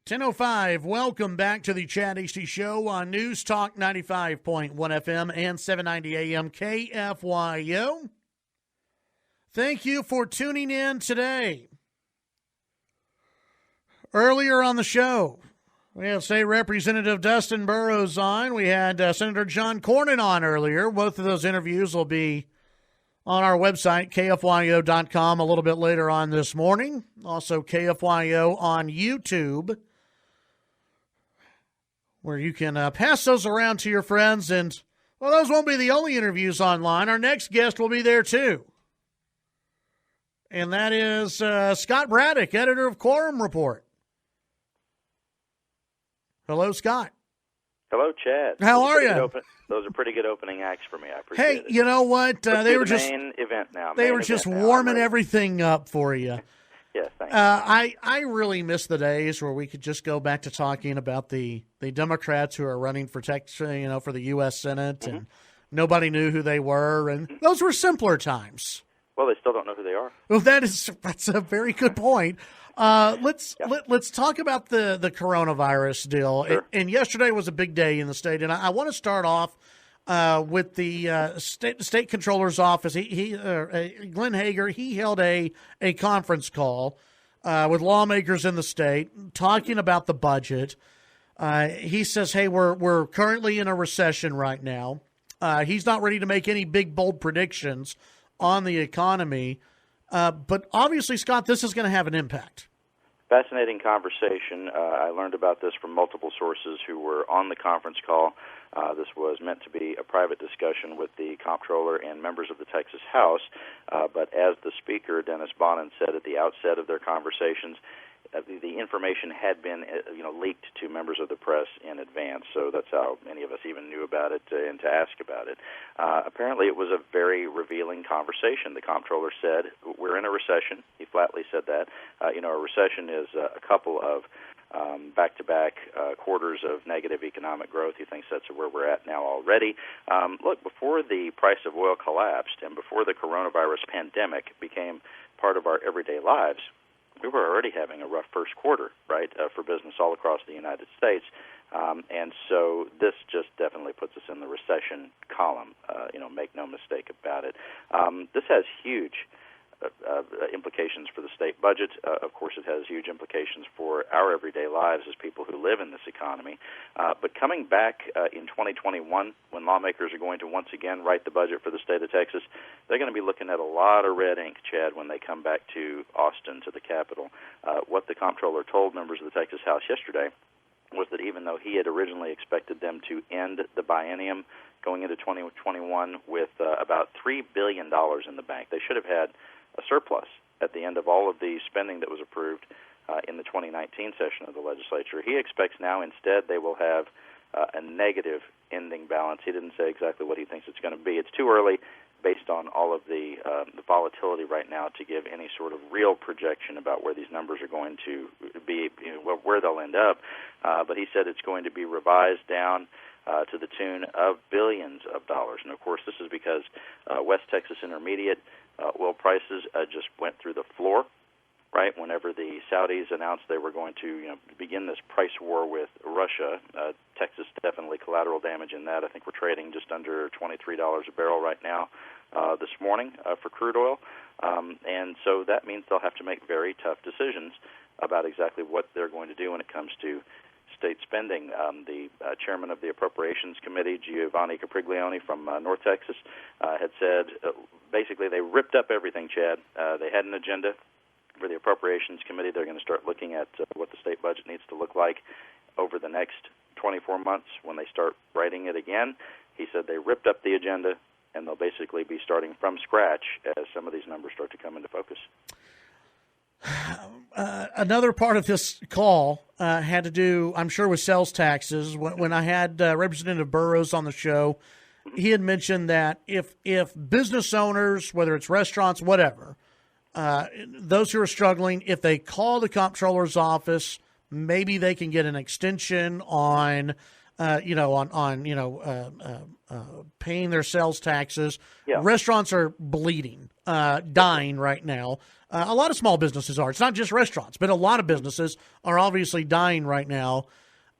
10:05, welcome back to the Chad Hasty Show on News Talk 95.1 FM and 790 AM KFYO. Thank you for tuning in today. Earlier on the show, we had State Representative Dustin Burrows on. We had Senator John Cornyn on earlier. Both of those interviews will be on our website, KFYO.com, a little bit later on this morning. Also, KFYO on YouTube, where you can pass those around to your friends. And, well, those won't be the only interviews online. Our next guest will be there, too. And that is Scott Braddock, editor of Quorum Report. Hello, Scott. Hello, Chad. How are you? Those are pretty good opening acts for me. I appreciate it. Hey, you know what? They were just main event now. They were just warming everything up for you. Yes, thank you. I really miss the days where we could just go back to talking about the Democrats who are running for Texas, for the U.S. Senate, and nobody knew who they were, and those were simpler times. Well, they still don't know who they are. Well, that's a very good point. Let's talk about the coronavirus deal. Sure. And yesterday was a big day in the state, and I want to start off with the state controller's office. Glenn Hager, he held a conference call with lawmakers in the state talking about the budget. He says, "Hey, we're currently in a recession right now." He's not ready to make any big bold predictions on the economy, but obviously, Scott, this is going to have an impact. Fascinating conversation. I learned about this from multiple sources who were on the conference call. This was meant to be a private discussion with the comptroller and members of the Texas House, but as the speaker, Dennis Bonnen, said at the outset of their conversations, the information had been leaked to members of the press in advance, so that's how many of us even knew about it and to ask about it. Apparently it was a very revealing conversation. The comptroller said, we're in a recession. He flatly said that. A recession is a couple of back-to-back quarters of negative economic growth. He thinks that's where we're at now already. Look, before the price of oil collapsed and before the coronavirus pandemic became part of our everyday lives, we were already having a rough first quarter, right, for business all across the United States. And so this just definitely puts us in the recession column, make no mistake about it. This has huge implications for the state budget. Of course, it has huge implications for our everyday lives as people who live in this economy. But coming back in 2021, when lawmakers are going to once again write the budget for the state of Texas, they're going to be looking at a lot of red ink, Chad, when they come back to Austin, to the Capitol. What the comptroller told members of the Texas House yesterday was that even though he had originally expected them to end the biennium going into 2021 with about $3 billion in the bank, they should have had a surplus at the end of all of the spending that was approved in the 2019 session of the legislature. He expects now instead they will have a negative ending balance. He didn't say exactly what he thinks it's going to be. It's too early, based on all of the volatility right now, to give any sort of real projection about where these numbers are going to be, where they'll end up. But he said it's going to be revised down to the tune of billions of dollars. And, of course, this is because West Texas Intermediate oil prices just went through the floor, right, whenever the Saudis announced they were going to begin this price war with Russia. Texas definitely collateral damage in that. I think we're trading just under $23 a barrel right now this morning for crude oil. And so that means they'll have to make very tough decisions about exactly what they're going to do when it comes to state spending. The chairman of the Appropriations Committee, Giovanni Capriglione from North Texas, had said basically they ripped up everything, Chad. They had an agenda for the Appropriations Committee. They're going to start looking at what the state budget needs to look like over the next 24 months when they start writing it again. He said they ripped up the agenda, and they'll basically be starting from scratch as some of these numbers start to come into focus. Another part of this call had to do, I'm sure, with sales taxes. When I had Representative Burrows on the show, he had mentioned that if business owners, whether it's restaurants, whatever, those who are struggling, if they call the comptroller's office, maybe they can get an extension on paying their sales taxes. Yeah. Restaurants are bleeding, dying right now. A lot of small businesses are. It's not just restaurants, but a lot of businesses are obviously dying right now.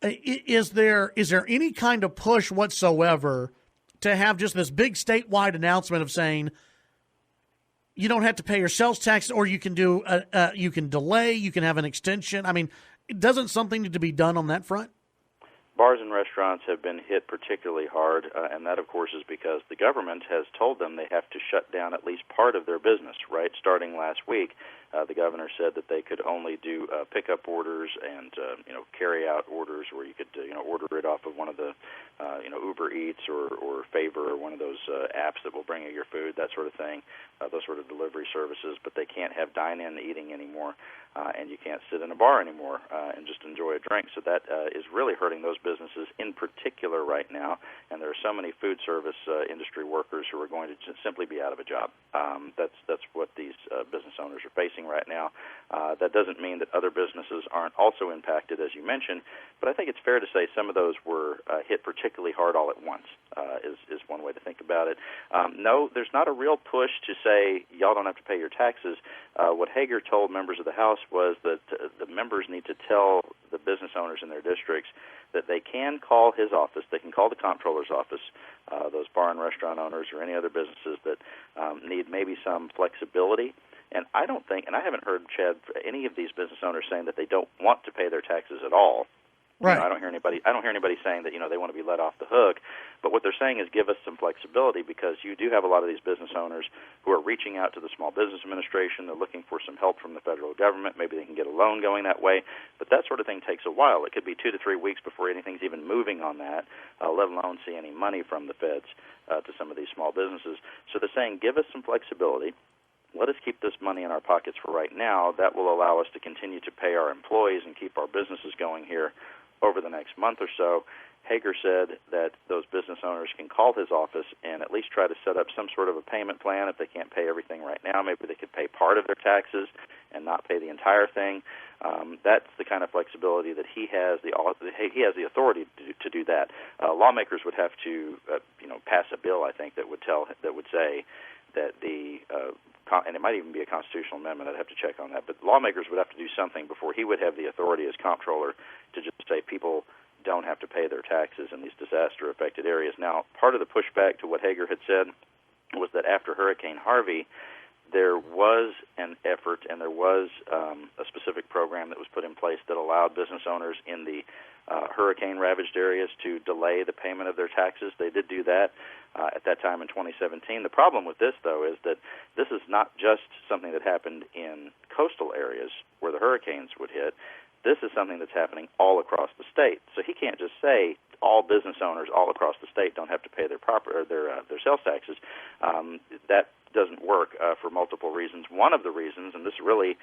Is there any kind of push whatsoever to have just this big statewide announcement of saying you don't have to pay your sales tax, or you can do you can delay, you can have an extension? I mean, doesn't something need to be done on that front? Bars and restaurants have been hit particularly hard, and that, of course, is because the government has told them they have to shut down at least part of their business, right? Starting last week, the governor said that they could only do pickup orders and, carry-out orders where you could, order it off of one of the, Uber Eats or Favor or one of those apps that will bring you your food, that sort of thing, those sort of delivery services. But they can't have dine-in eating anymore, and you can't sit in a bar anymore and just enjoy a drink. So that is really hurting those businesses in particular right now, and there are so many food service industry workers who are going to just simply be out of a job. That's what these business owners are facing right now. That doesn't mean that other businesses aren't also impacted, as you mentioned, but I think it's fair to say some of those were hit particularly hard all at once, is one way to think about it. No, there's not a real push to say, y'all don't have to pay your taxes. What Hager told members of the House was that the members need to tell the business owners in their districts that they can call his office, they can call the comptroller's office, those bar and restaurant owners or any other businesses that need maybe some flexibility. And I don't think, and I haven't heard, Chad, any of these business owners saying that they don't want to pay their taxes at all. Right. I don't hear anybody saying that they want to be let off the hook. But what they're saying is give us some flexibility, because you do have a lot of these business owners who are reaching out to the Small Business Administration. They're looking for some help from the federal government. Maybe they can get a loan going that way. But that sort of thing takes a while. It could be 2 to 3 weeks before anything's even moving on that, let alone see any money from the feds to some of these small businesses. So they're saying give us some flexibility. Let us keep this money in our pockets for right now. That will allow us to continue to pay our employees and keep our businesses going here over the next month or so. Hager said that those business owners can call his office and at least try to set up some sort of a payment plan. If they can't pay everything right now, maybe they could pay part of their taxes and not pay the entire thing. That's the kind of flexibility that he has. He has the authority to do that. Lawmakers would have to, pass a bill, I think, that would say that and it might even be a constitutional amendment. I'd have to check on that. But lawmakers would have to do something before he would have the authority as comptroller to just say people don't have to pay their taxes in these disaster-affected areas. Now, part of the pushback to what Hager had said was that after Hurricane Harvey, there was an effort and there was a specific program that was put in place that allowed business owners in the hurricane-ravaged areas to delay the payment of their taxes. They did do that at that time in 2017. The problem with this, though, is that this is not just something that happened in coastal areas where the hurricanes would hit. This is something that's happening all across the state. So he can't just say all business owners all across the state don't have to pay their sales taxes. That doesn't work for multiple reasons. One of the reasons, and this really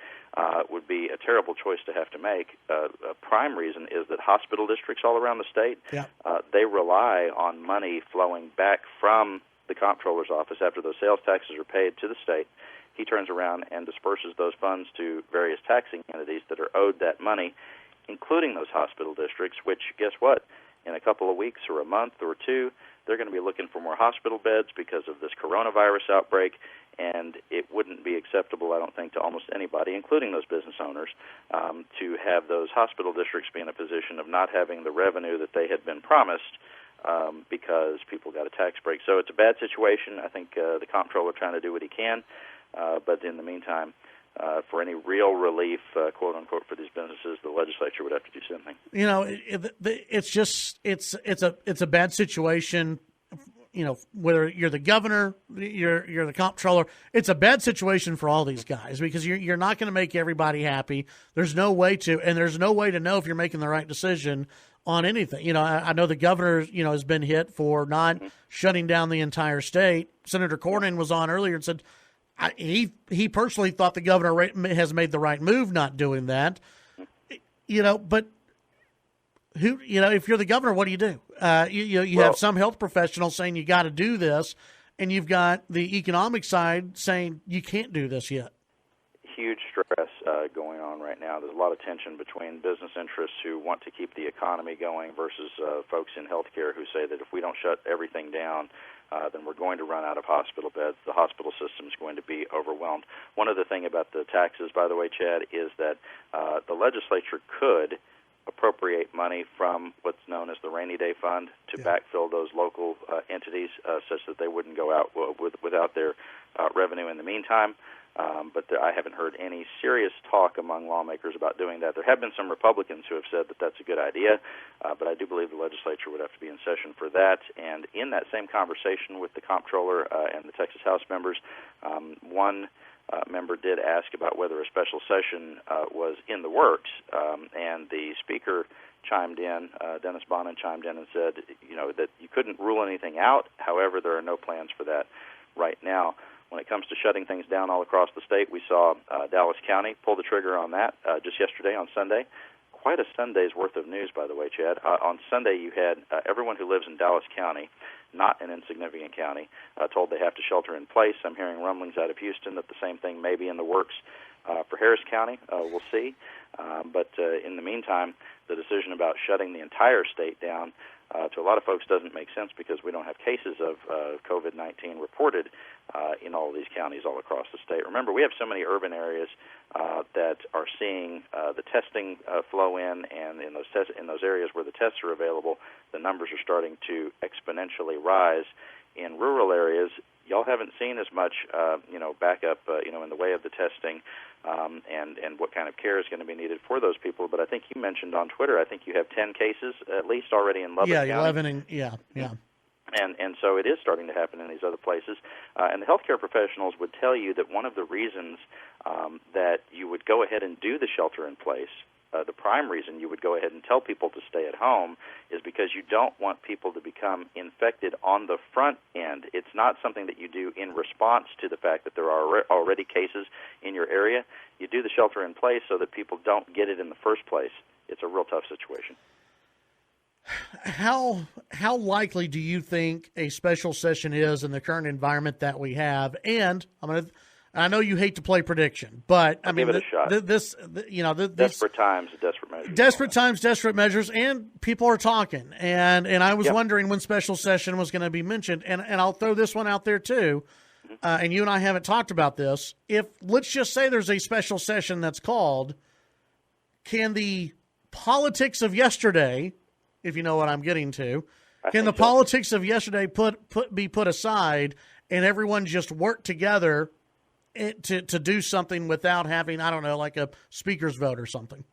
would be a terrible choice to have to make, a prime reason is that hospital districts all around the state, they rely on money flowing back from the comptroller's office after those sales taxes are paid to the state. He turns around and disperses those funds to various taxing entities that are owed that money, including those hospital districts, which, guess what? In a couple of weeks or a month or two, they're going to be looking for more hospital beds because of this coronavirus outbreak, and it wouldn't be acceptable, I don't think, to almost anybody, including those business owners, to have those hospital districts be in a position of not having the revenue that they had been promised because people got a tax break. So it's a bad situation. I think the comptroller trying to do what he can. But in the meantime, for any real relief, quote unquote, for these businesses, the legislature would have to do something. It's a bad situation. Whether you're the governor, you're the comptroller, it's a bad situation for all these guys because you're not going to make everybody happy. There's no way to, and there's no way to know if you're making the right decision on anything. I know the governor, has been hit for not shutting down the entire state. Senator Cornyn was on earlier and said, he personally thought the governor has made the right move not doing that, but who, if you're the governor, what do you do? You have some health professionals saying you got to do this, and you've got the economic side saying you can't do this yet. huge stress going on right now. There's a lot of tension between business interests who want to keep the economy going versus folks in healthcare who say that if we don't shut everything down, then we're going to run out of hospital beds. The hospital system is going to be overwhelmed. One other thing about the taxes, by the way, Chad, is that the legislature could appropriate money from what's known as the rainy day fund to backfill those local entities such that they wouldn't go out without their revenue in the meantime. But I haven't heard any serious talk among lawmakers about doing that. There have been some Republicans who have said that that's a good idea, but I do believe the legislature would have to be in session for that. And in that same conversation with the comptroller and the Texas House members, one member did ask about whether a special session was in the works, and the speaker chimed in, Dennis Bonnen chimed in and said, that you couldn't rule anything out. However, there are no plans for that right now. When it comes to shutting things down all across the state, we saw Dallas County pull the trigger on that just yesterday on Sunday. Quite a Sunday's worth of news, by the way, Chad. On Sunday, you had everyone who lives in Dallas County, not an insignificant county, told they have to shelter in place. I'm hearing rumblings out of Houston that the same thing may be in the works for Harris County. We'll see. But in the meantime, the decision about shutting the entire state down to a lot of folks doesn't make sense because we don't have cases of COVID-19 reported in all of these counties all across the state. Remember, we have so many urban areas that are seeing the testing flow in, and in those areas where the tests are available, the numbers are starting to exponentially rise. In rural areas, y'all haven't seen as much, backup, in the way of the testing and what kind of care is going to be needed for those people. But I think you mentioned on Twitter, I think you have 10 cases at least already in Lubbock County. 11, And so it is starting to happen in these other places. And the healthcare professionals would tell you that one of the reasons that you would go ahead and do the shelter in place, the prime reason you would go ahead and tell people to stay at home, is because you don't want people to become infected on the front end. It's not something that you do in response to the fact that there are already cases in your area. You do the shelter in place so that people don't get it in the first place. It's a real tough situation. How likely do you think a special session is in the current environment that we have? And I know you hate to play prediction, but I mean, give it a shot. Desperate times, desperate measures. Desperate times, desperate measures, and people are talking. And I was wondering when special session was going to be mentioned, and I'll throw this one out there too. And you and I haven't talked about this. If let's just say there's a special session that's called, can the politics of yesterday, if you know what I'm getting to, can the politics of yesterday be put aside and everyone just work together to do something without having, I don't know, like a speaker's vote or something?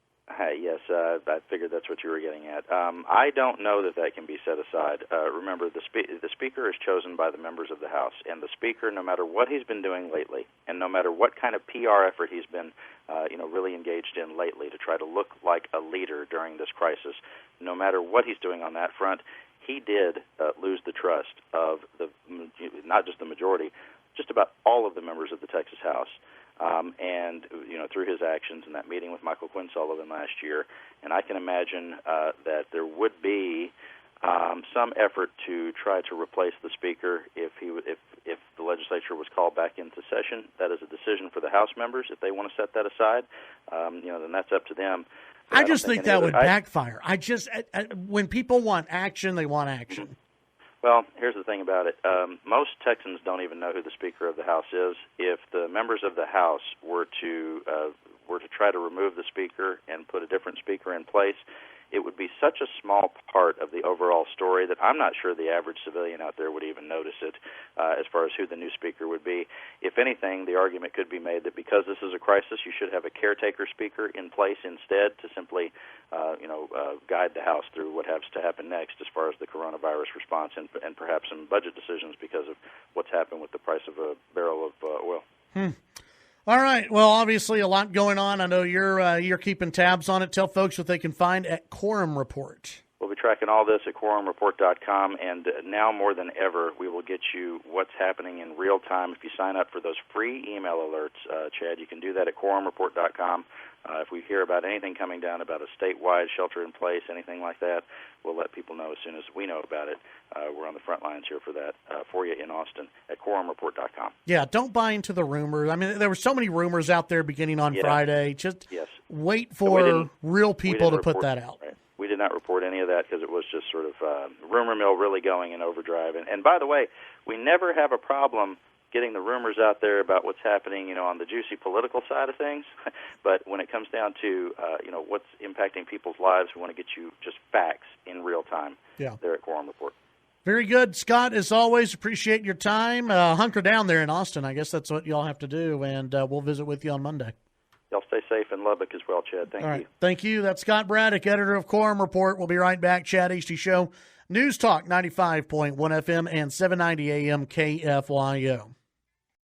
Yes, I figured that's what you were getting at. I don't know that can be set aside. Remember, the speaker is chosen by the members of the House, and the speaker, no matter what he's been doing lately, and no matter what kind of PR effort he's been, really engaged in lately to try to look like a leader during this crisis, no matter what he's doing on that front, he did lose the trust of not just the majority, just about all of the members of the Texas House. And through his actions in that meeting with Michael Quinn Sullivan last year, and I can imagine that there would be some effort to try to replace the speaker if the legislature was called back into session. That is a decision for the House members. If they want to set that aside, then that's up to them. But I just think that would backfire. When people want action, they want action. Well, here's the thing about it. Most Texans don't even know who the Speaker of the House is. If the members of the House were to try to remove the Speaker and put a different Speaker in place, it would be such a small part of the overall story that I'm not sure the average civilian out there would even notice it as far as who the new Speaker would be. If anything, the argument could be made that because this is a crisis, you should have a caretaker Speaker in place instead to simply guide the House through what has to happen next as far as the coronavirus response and perhaps some budget decisions because of what's happened with the price of a barrel of oil. All right. Well, obviously a lot going on. I know you're keeping tabs on it. Tell folks what they can find at Quorum Report. We'll be tracking all this at quorumreport.com, and now more than ever, we will get you what's happening in real time. If you sign up for those free email alerts, Chad, you can do that at quorumreport.com. If we hear about anything coming down about a statewide shelter-in-place, anything like that, we'll let people know as soon as we know about it. We're on the front lines here for that for you in Austin at quorumreport.com. Yeah, don't buy into the rumors. I mean, there were so many rumors out there beginning on Friday. Just wait for real people to put that out. Right. We did not report any of that because it was just sort of rumor mill really going in overdrive. And by the way, we never have a problem getting the rumors out there about what's happening, on the juicy political side of things. But when it comes down to, what's impacting people's lives, we want to get you just facts in real time there at Quorum Report. Very good. Scott, as always, appreciate your time. Hunker down there in Austin. I guess that's what y'all have to do, and we'll visit with you on Monday. Y'all stay safe in Lubbock as well, Chad. Thank you. Thank you. That's Scott Braddock, editor of Quorum Report. We'll be right back. Chad Hasty Show, News Talk 95.1 FM and 790 AM KFYO.